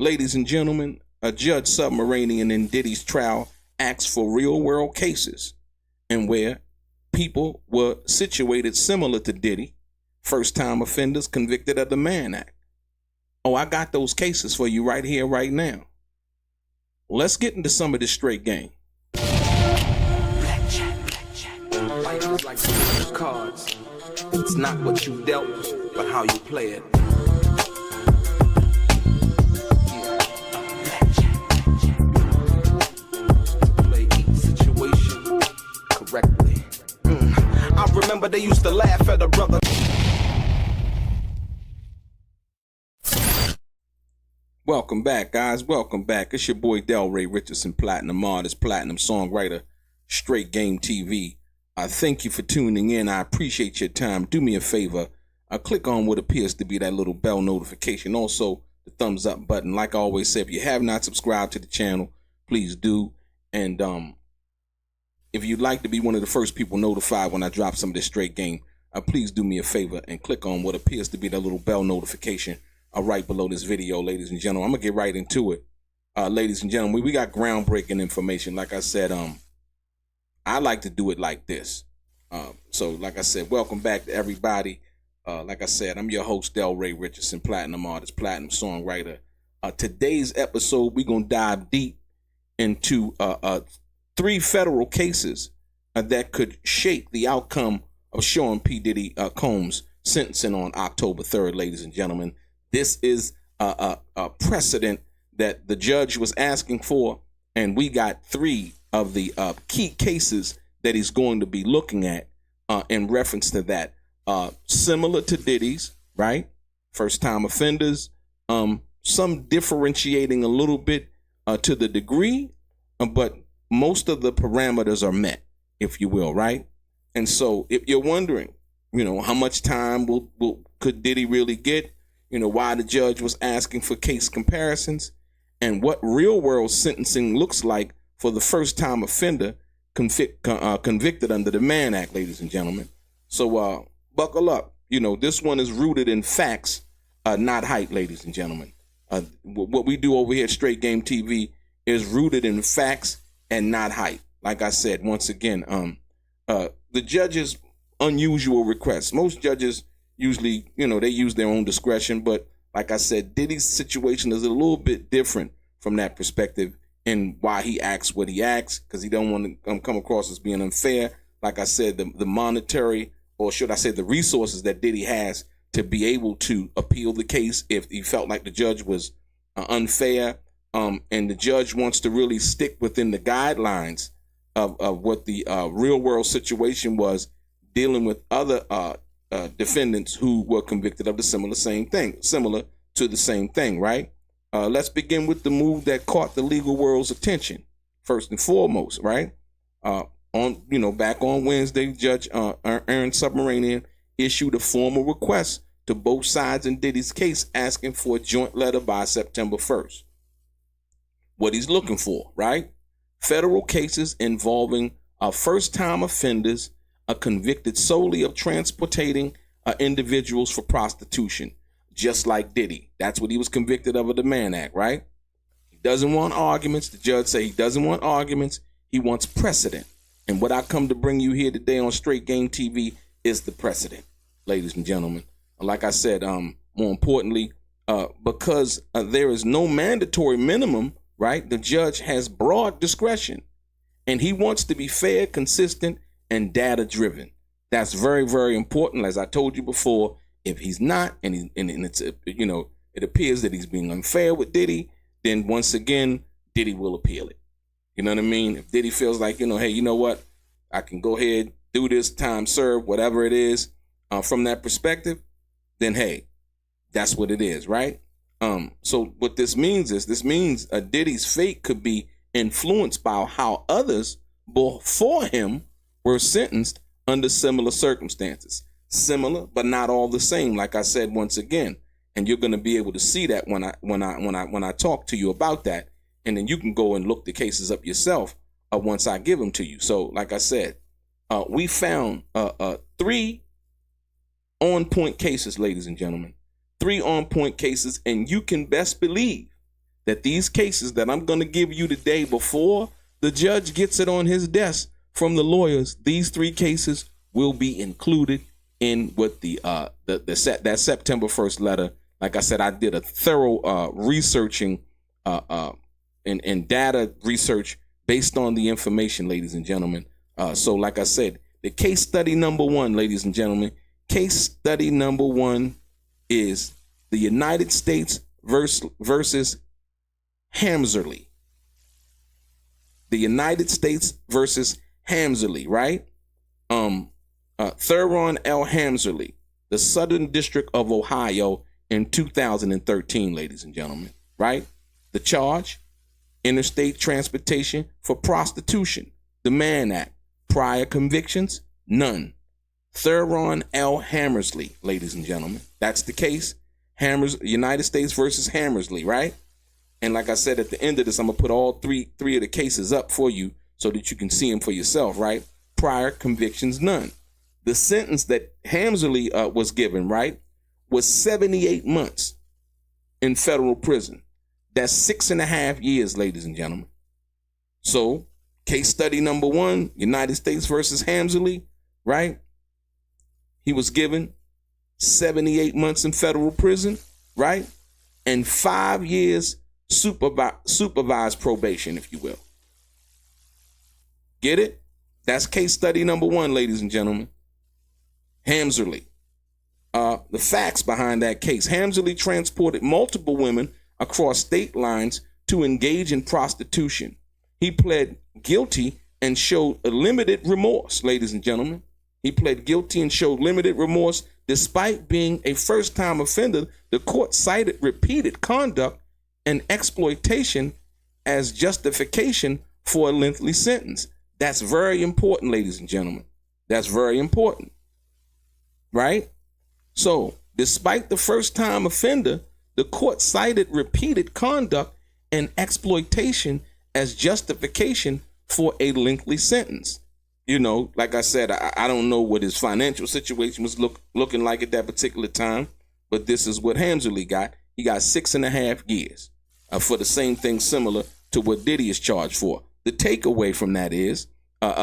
Ladies and gentlemen, a Judge Subramanian in Diddy's trial asked for real-world cases and where people were situated similar to Diddy, first-time offenders convicted of the Mann Act. Oh, I got those cases for you right here, right now. Let's get into some of this straight game. Life is like some cards. It's not what you dealt, but how you play it. Play each situation correctly. I remember they used to laugh at a brother. Welcome back, guys. Welcome back. It's your boy Delray Richardson, platinum artist, platinum songwriter, StraightGameTV. Thank you for tuning in. I appreciate your time. Do me a favor. Click on what appears to be that little bell notification. Also, the thumbs up button. Like I always say, if you have not subscribed to the channel, please do. And if you'd like to be one of the first people notified when I drop some of this straight game, please do me a favor and click on what appears to be that little bell notification right below this video, ladies and gentlemen. I'm going to get right into it. Ladies and gentlemen, we got groundbreaking information. Like I said, I like to do it like this. So like I said, welcome back to everybody. Like I said, I'm your host, Delray Richardson, platinum artist, platinum songwriter. Today's episode, we're going to dive deep into 3 federal cases that could shape the outcome of Sean P. Diddy Combs' sentencing on October 3rd, ladies and gentlemen. This is a precedent that the judge was asking for, and we got 3 of the key cases that he's going to be looking at in reference to that. Similar to Diddy's, right? First-time offenders, some differentiating a little bit to the degree, but most of the parameters are met, if you will, right? And so if you're wondering, how much time could Diddy really get, why the judge was asking for case comparisons, and what real-world sentencing looks like for the first-time offender convicted under the Mann Act, ladies and gentlemen. So buckle up. This one is rooted in facts, not hype, ladies and gentlemen. What we do over here at Straight Game TV is rooted in facts and not hype. Like I said, once again, the judge's unusual requests. Most judges usually, they use their own discretion. But like I said, Diddy's situation is a little bit different from that perspective, and why he acts what he acts, because he don't want to come across as being unfair. Like I said, the monetary, or should I say the resources that Diddy has to be able to appeal the case if he felt like the judge was unfair, and the judge wants to really stick within the guidelines of what the real world situation was, dealing with other defendants who were convicted of the similar to the same thing, right? Let's begin with the move that caught the legal world's attention. First and foremost, right? Back on Wednesday, Judge Arun Subramanian issued a formal request to both sides in Diddy's case, asking for a joint letter by September 1st. What he's looking for, right? Federal cases involving first-time offenders are convicted solely of transporting individuals for prostitution, just like Diddy. That's what he was convicted of the Mann Act, right? He doesn't want arguments. The judge said he doesn't want arguments. He wants precedent. And what I come to bring you here today on Straight Game TV is the precedent, ladies and gentlemen. Like I said, more importantly, because there is no mandatory minimum, right? The judge has broad discretion, and he wants to be fair, consistent, and data-driven. That's very, very important. As I told you before, if he's not, and it's it appears that he's being unfair with Diddy, then once again, Diddy will appeal it. You know what I mean? If Diddy feels like, hey, you know what? I can go ahead, do this, time served, whatever it is, from that perspective, then hey, that's what it is, right? So what this means is, Diddy's fate could be influenced by how others before him were sentenced under similar circumstances. Similar, but not all the same, like I said once again. And you're going to be able to see that when I talk to you about that. And then you can go and look the cases up yourself once I give them to you. So like I said, we found 3 on-point cases, ladies and gentlemen. 3 on-point cases, and you can best believe that these cases that I'm going to give you today, before the judge gets it on his desk from the lawyers, these 3 cases will be included in what that September 1st letter. Like I said, I did a thorough researching and data research based on the information, ladies and gentlemen. So like I said, the case study number 1, ladies and gentlemen, case study number 1 is the United States versus Hamsley. The United States versus Hamsley, right? Theron L. Hamsley, the Southern District of Ohio in 2013, ladies and gentlemen, right? The charge, interstate transportation for prostitution. The Mann Act. Prior convictions, none. Theron L. Hammersley, ladies and gentlemen. That's the case. United States versus Hammersley, right? And like I said, at the end of this, I'm going to put all three of the cases up for you so that you can see them for yourself, right? Prior convictions, none. The sentence that Hamsley was given, right, was 78 months in federal prison. That's 6.5 years, ladies and gentlemen. So, case study number 1, United States versus Hamsley, right? He was given 78 months in federal prison, right? And 5 years supervised probation, if you will. Get it? That's case study number 1, ladies and gentlemen. Hamsley. The facts behind that case. Hamsley transported multiple women across state lines to engage in prostitution. He pled guilty and showed a limited remorse, ladies and gentlemen. He pled guilty and showed limited remorse despite being a first-time offender. The court cited repeated conduct and exploitation as justification for a lengthy sentence. That's very important, ladies and gentlemen. That's very important, right? So, despite the first-time offender, the court cited repeated conduct and exploitation as justification for a lengthy sentence. You know, like I said, I don't know what his financial situation was looking like at that particular time, but this is what Hamsley got. He got 6.5 years for the same thing similar to what Diddy is charged for. The takeaway from that is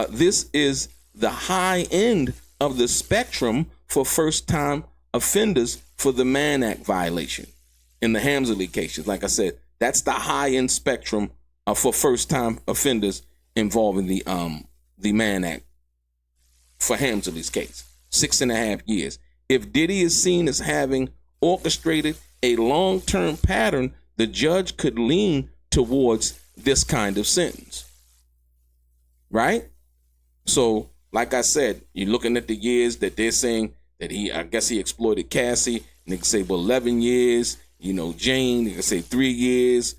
this is the high end of the spectrum for first-time offenders for the Mann Act violation. In the Hamsley cases, like I said, that's the high-end spectrum for first-time offenders involving the Mann Act for Hamsley's case. 6.5 years. If Diddy is seen as having orchestrated a long-term pattern, the judge could lean towards this kind of sentence. Right? So, like I said, you're looking at the years that they're saying that I guess he exploited Cassie, and they can say, well, 11 years, Jane, they can say 3 years,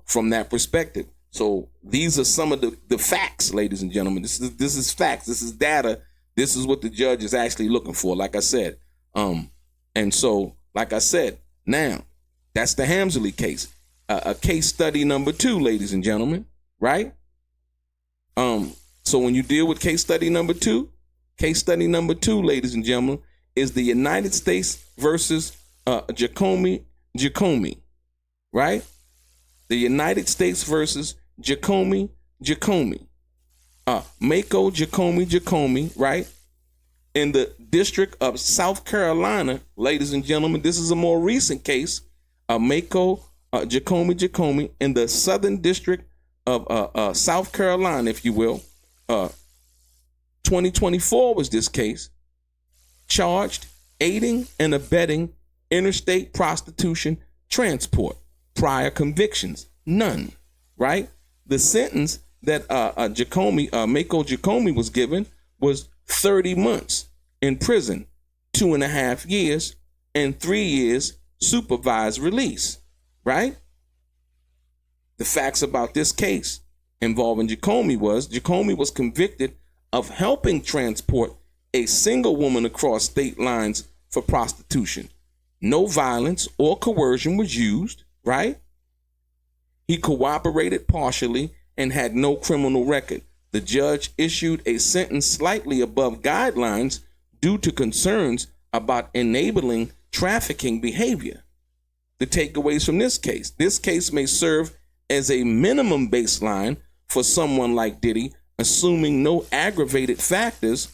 from that perspective. So these are some of the facts, ladies and gentlemen. This is facts. This is data. This is what the judge is actually looking for, like I said. And so, like I said, now, that's the Hamsley case. A case study number 2, ladies and gentlemen, right? So when you deal with case study number 2, ladies and gentlemen, is the United States versus Jacomi, right? The United States versus Jacomi. Mako Jacomi, right? In the District of South Carolina, ladies and gentlemen, this is a more recent case. Mako Jacomi in the Southern District of South Carolina, if you will. 2024 was this case. Charged aiding and abetting interstate prostitution transport. Prior convictions, none, right? The sentence that Mako Jacomi was given was 30 months in prison, 2.5 years, and 3 years supervised release, right? The facts about this case involving Jacomi was convicted of helping transport a single woman across state lines for prostitution. No violence or coercion was used, right? He cooperated partially and had no criminal record. The judge issued a sentence slightly above guidelines due to concerns about enabling trafficking behavior. the takeaways from this case. This case may serve as a minimum baseline for someone like Diddy, assuming no aggravated factors,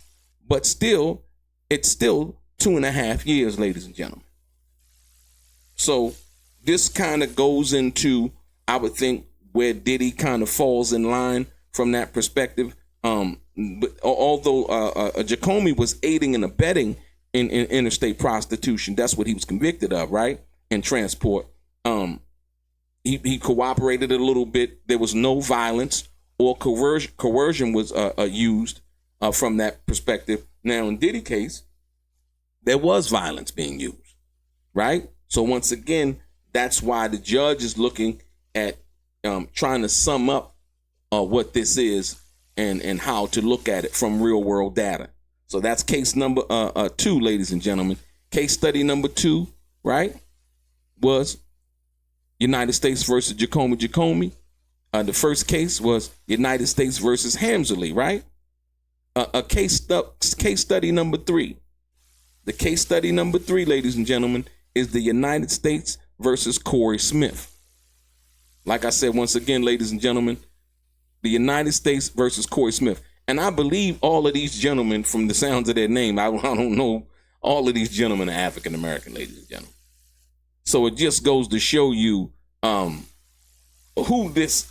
but still, it's still 2.5 years, ladies and gentlemen. So this kind of goes into, I would think, where Diddy kind of falls in line from that perspective. But although Jacomi was aiding and abetting in interstate prostitution, that's what he was convicted of, right? And transport. He cooperated a little bit. There was no violence or coercion was used from that perspective. Now, in Diddy case, there was violence being used, right? So once again, that's why the judge is looking at trying to sum up what this is and how to look at it from real world data. So that's case number 2, ladies and gentlemen. Case study number 2, right, was United States versus Jacomi. The first case was United States versus Hamsley, right? Case study number 3. The case study number 3, ladies and gentlemen, is the United States versus Corey Smith. Like I said, once again, ladies and gentlemen, the United States versus Corey Smith. And I believe all of these gentlemen, from the sounds of their name, I don't know, all of these gentlemen are African American, ladies and gentlemen. So it just goes to show you who this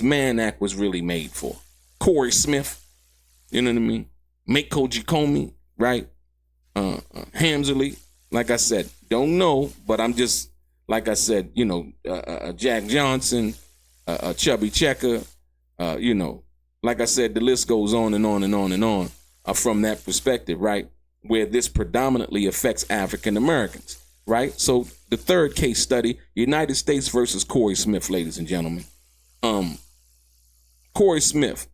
Mann Act was really made for. Corey Smith, you know what I mean? Mako Jacomi, right? Hamsley, like I said, don't know, but I'm just, like I said, you know, Jack Johnson, Chubby Checker, you know, like I said, the list goes on and on and on and on from that perspective, right? Where this predominantly affects African Americans, right? So the third case study, United States versus Corey Smith, ladies and gentlemen. Corey Smith,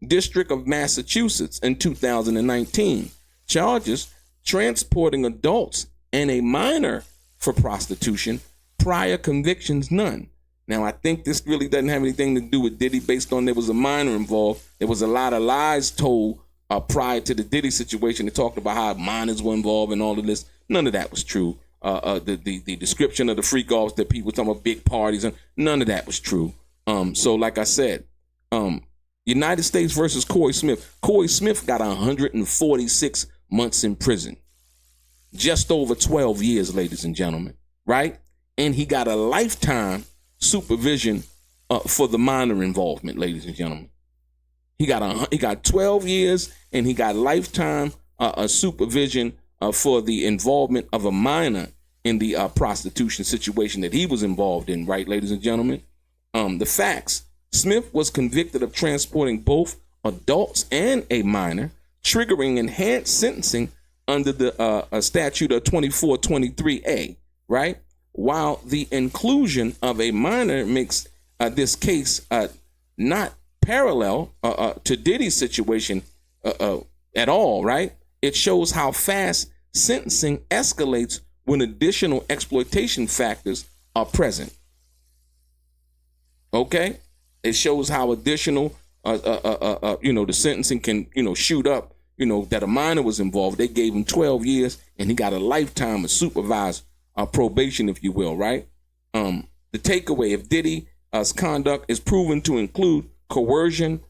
District of Massachusetts in 2019, charges transporting adults and a minor for prostitution, prior convictions none. Now, I think this really doesn't have anything to do with Diddy based on there was a minor involved. There was a lot of lies told prior to the Diddy situation. They talked about how minors were involved and all of this. None of that was true. The description of the freak offs that people were talking about big parties, and none of that was true. So like I said, United States versus Corey Smith. Corey Smith got 146 months in prison. Just over 12 years, ladies and gentlemen, right? And he got a lifetime supervision for the minor involvement, ladies and gentlemen. He got 12 years and he got lifetime supervision for the involvement of a minor in the prostitution situation that he was involved in, right, ladies and gentlemen? The facts. Smith was convicted of transporting both adults and a minor, triggering enhanced sentencing under the statute of 2423A, right? While the inclusion of a minor makes this case not parallel to Diddy's situation at all, right? It shows how fast sentencing escalates when additional exploitation factors are present. Okay? It shows how additional, the sentencing can, shoot up, that a minor was involved. They gave him 12 years and he got a lifetime of supervised probation, if you will, right? The takeaway, if Diddy's conduct is proven to include coercion,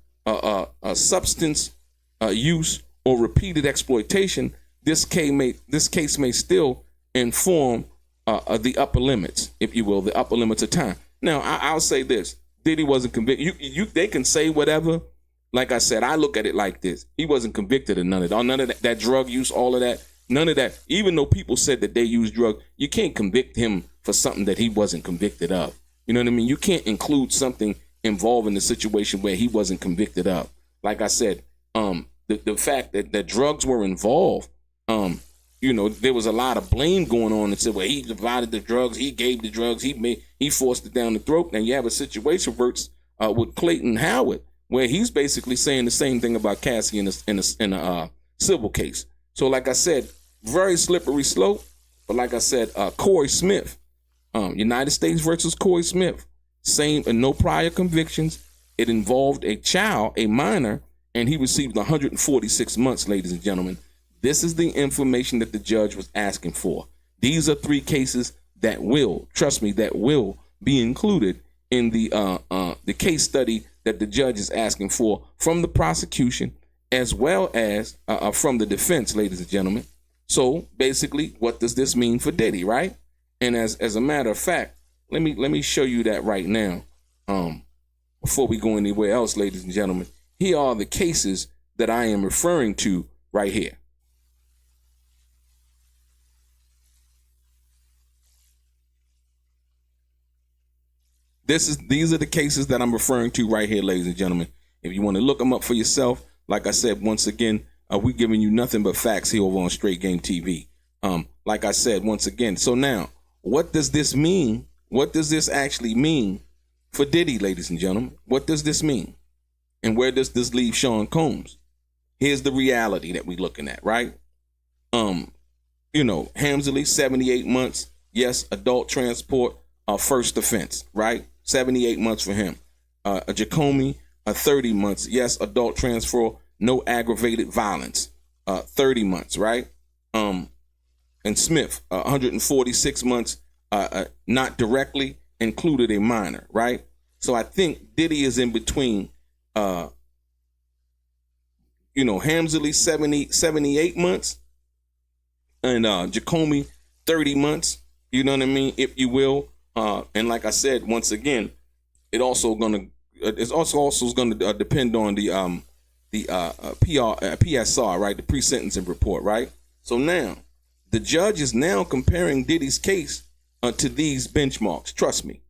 substance use, or repeated exploitation, this case may still inform the upper limits, if you will, the upper limits of time. Now, I'll say this. Diddy wasn't convicted. They can say whatever. Like I said, I look at it like this. He wasn't convicted of none of that. None of that drug use, all of that. None of that. Even though people said that they used drugs, you can't convict him for something that he wasn't convicted of. You know what I mean? You can't include something involving the situation where he wasn't convicted of. Like I said, the fact that drugs were involved, there was a lot of blame going on and said, well, he divided the drugs, he gave the drugs, he forced it down the throat. Now you have a situation with Clayton Howard, where he's basically saying the same thing about Cassie in a civil case. So like I said, very slippery slope. But like I said, Corey Smith, United States versus Corey Smith, same, no prior convictions. It involved a child, a minor, and he received 146 months, ladies and gentlemen. This is the information that the judge was asking for. These are 3 cases that will, trust me, that will be included in the case study that the judge is asking for from the prosecution as well as from the defense, ladies and gentlemen. So basically, what does this mean for Diddy, right? And as a matter of fact, let me show you that right now. Before we go anywhere else, ladies and gentlemen, here are the cases that I am referring to right here. These are the cases that I'm referring to right here, ladies and gentlemen. If you want to look them up for yourself, like I said, once again, we're giving you nothing but facts here over on Straight Game TV. Like I said, once again. So now, what does this mean? What does this actually mean for Diddy, ladies and gentlemen? What does this mean? And where does this leave Sean Combs? Here's the reality that we're looking at, right? Hamsley, 78 months. Yes, adult transport, first offense, right? 78 months for him. Jacome, 30 months. Yes, adult transfer, no aggravated violence, 30 months, right? And Smith, 146 months, not directly, included a minor, right? So I think Diddy is in between, Hamsley, 78 months, and Jacome, 30 months, you know what I mean, if you will. And like I said, once again, it's also going to depend on the PSR, right? The pre-sentencing report, right? So now the judge is now comparing Diddy's case to these benchmarks. Trust me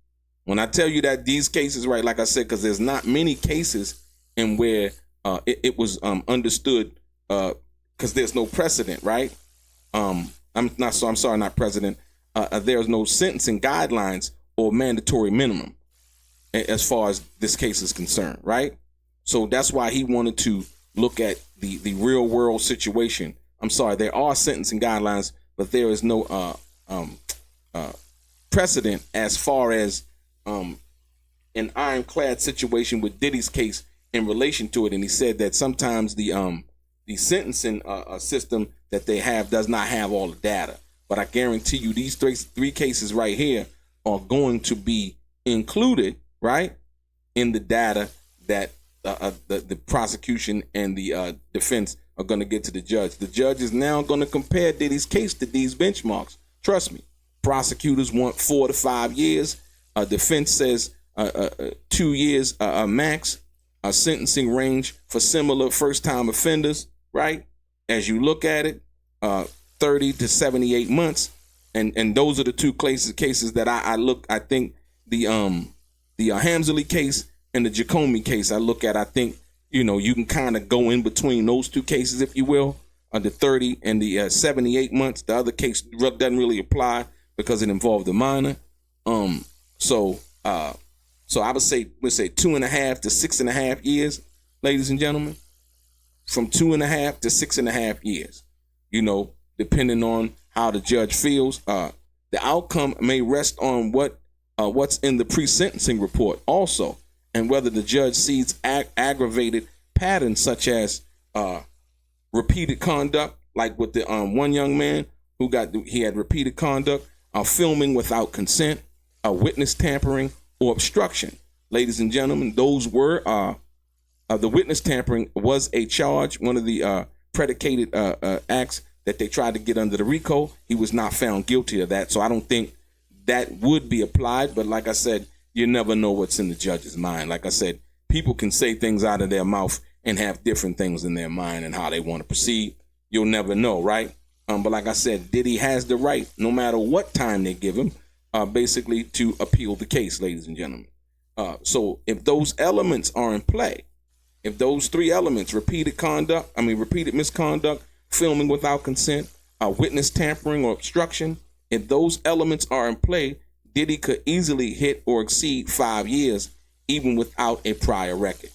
when I tell you that these cases, right? Like I said, because there's not many cases in where it was understood because there's no precedent, right? Not precedent. There's no sentencing guidelines or mandatory minimum as far as this case is concerned, right? So that's why he wanted to look at the real world situation. I'm sorry, there are sentencing guidelines, but there is no precedent as far as an ironclad situation with Diddy's case in relation to it. And he said that sometimes the sentencing system that they have does not have all the data. But I guarantee you these three cases right here are going to be included, right, in the data that the prosecution and the defense are going to get to the judge. The judge is now going to compare Diddy's case to these benchmarks. Trust me. Prosecutors want 4 to 5 years. Defense says 2 years max. Sentencing range for similar first-time offenders, right? As you look at it, 30 to 78 months, and those are the two cases that I think the Hamsley case and the Jacome case I look at. I think you can kind of go in between those two cases, if you will, the 30 and the 78 months. The other case doesn't really apply because it involved a minor. So I would say 2.5 to 6.5 years, ladies and gentlemen, from 2.5 to 6.5 years. Depending on how the judge feels, the outcome may rest on what's in the pre-sentencing report also, and whether the judge sees aggravated patterns such as repeated conduct, like with the one young man he had repeated conduct, filming without consent, witness tampering, or obstruction. Ladies and gentlemen, those were the witness tampering was a charge, one of the predicated acts that they tried to get under the RICO. He was not found guilty of that, so I don't think that would be applied. But like I said, you never know what's in the judge's mind. Like I said, people can say things out of their mouth and have different things in their mind and how they want to proceed. You'll never know, right? But like I said, Diddy has the right, no matter what time they give him, basically to appeal the case, ladies and gentlemen. So if those elements are in play, if those 3 elements, repeated misconduct, filming without consent, witness tampering or obstruction, if those elements are in play, Diddy could easily hit or exceed 5 years, even without a prior record.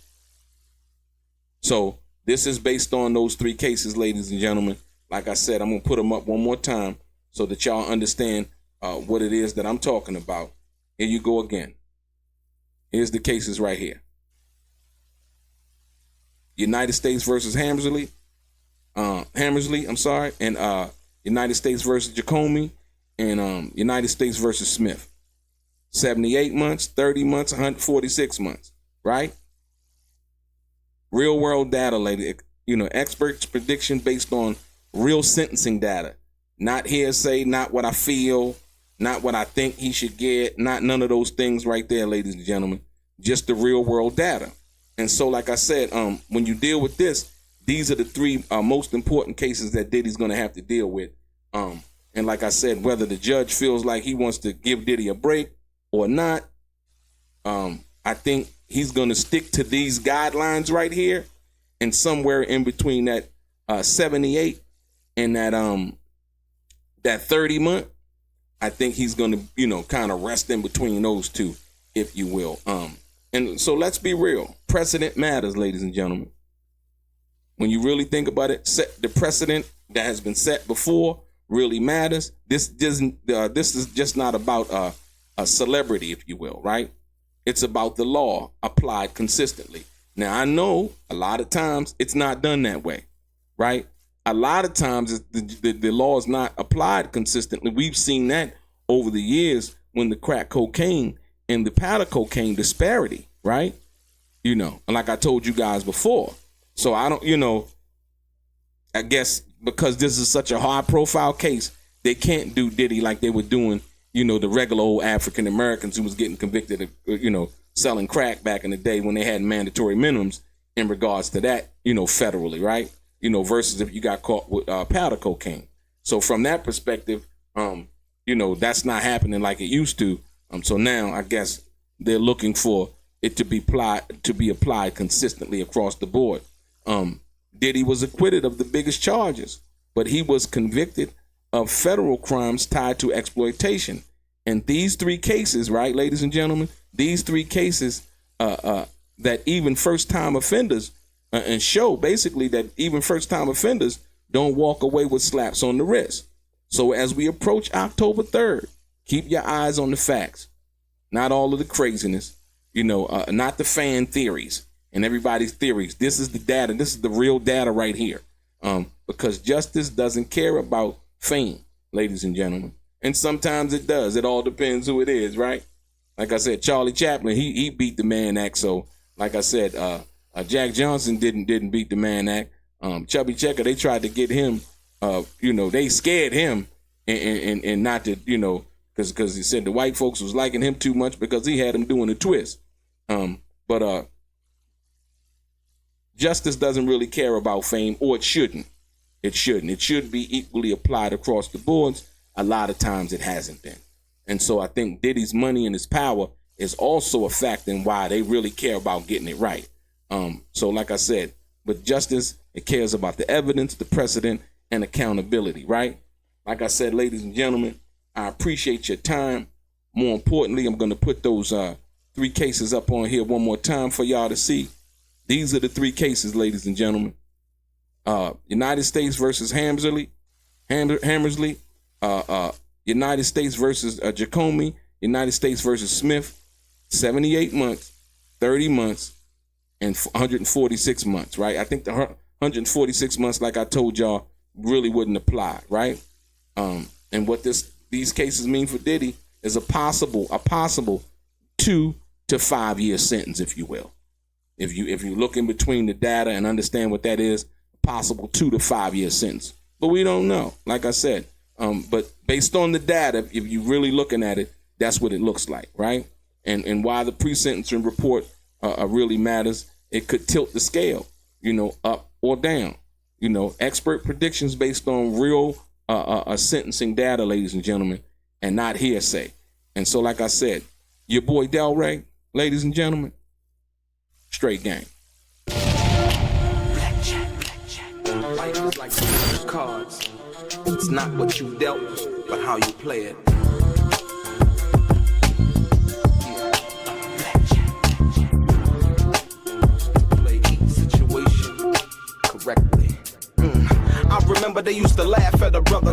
So this is based on those 3 cases, ladies and gentlemen. Like I said, I'm going to put them up one more time so that y'all understand what it is that I'm talking about. Here you go again. Here's the cases right here. United States versus Hammersley, and United States versus Jacome, in United States versus Smith. 78 months, 30 months, 146 months, right? Real world data, lady. Experts' prediction based on real sentencing data. Not hearsay, not what I feel, not what I think he should get, not none of those things right there, ladies and gentlemen. Just the real world data. And so, like I said, when you deal with this, these are the three most important cases that Diddy's going to have to deal with. And like I said, whether the judge feels like he wants to give Diddy a break or not, I think he's going to stick to these guidelines right here, and somewhere in between that 78 and that 30 month, I think he's going to, kind of rest in between those two, if you will. And so let's be real. Precedent matters, ladies and gentlemen. When you really think about it, the precedent that has been set before really matters. This is just not about a celebrity, if you will, right? It's about the law applied consistently. Now, I know a lot of times it's not done that way, right? A lot of times the law is not applied consistently. We've seen that over the years when the crack cocaine and the powder cocaine disparity, right? And like I told you guys before. So I don't, I guess because this is such a high profile case, they can't do Diddy like they were doing, the regular old African Americans who was getting convicted of, selling crack back in the day when they had mandatory minimums in regards to that, federally, right? Versus if you got caught with powder cocaine. So from that perspective, that's not happening like it used to. So now I guess they're looking for it to be applied consistently across the board. Diddy was acquitted of the biggest charges, but he was convicted of federal crimes tied to exploitation. And these three cases, right, ladies and gentlemen, these three cases that even first-time offenders and show basically that even first-time offenders don't walk away with slaps on the wrist. So as we approach October 3rd, keep your eyes on the facts, not all of the craziness, not the fan theories and everybody's theories. This is the data. This is the real data right here. Because justice doesn't care about fame, ladies and gentlemen. And sometimes it does. It all depends who it is, right? Like I said, Charlie Chaplin, he beat the Mann Act. So, like I said, Jack Johnson didn't beat the Mann Act. Chubby Checker, they tried to get him. They scared him and not to, because he said the white folks was liking him too much because he had him doing a twist. But justice doesn't really care about fame, or it shouldn't. It shouldn't. It should be equally applied across the boards. A lot of times it hasn't been. And so I think Diddy's money and his power is also a factor in why they really care about getting it right. So like I said, with justice, it cares about the evidence, the precedent, and accountability, right? Like I said, ladies and gentlemen, I appreciate your time. More importantly, I'm going to put those three cases up on here one more time for y'all to see. These are the three cases, ladies and gentlemen. United States versus Hamsley, United States versus Jacome, United States versus Smith, 78 months, 30 months, and 146 months, right? I think the 146 months, like I told y'all, really wouldn't apply, right? And what these cases mean for Diddy is a possible 2 to 5 year sentence, if you will. If you look in between the data and understand what that is, possible 2 to 5 year sentence. But we don't know, like I said. But based on the data, if you're really looking at it, that's what it looks like, right? And why the pre-sentencing report really matters, it could tilt the scale, up or down. Expert predictions based on real sentencing data, ladies and gentlemen, and not hearsay. And so, like I said, your boy Delray, ladies and gentlemen, straight game. Life is like cards. It's not what you dealt, but how you play it. Play each situation correctly. I remember they used to laugh at a brother.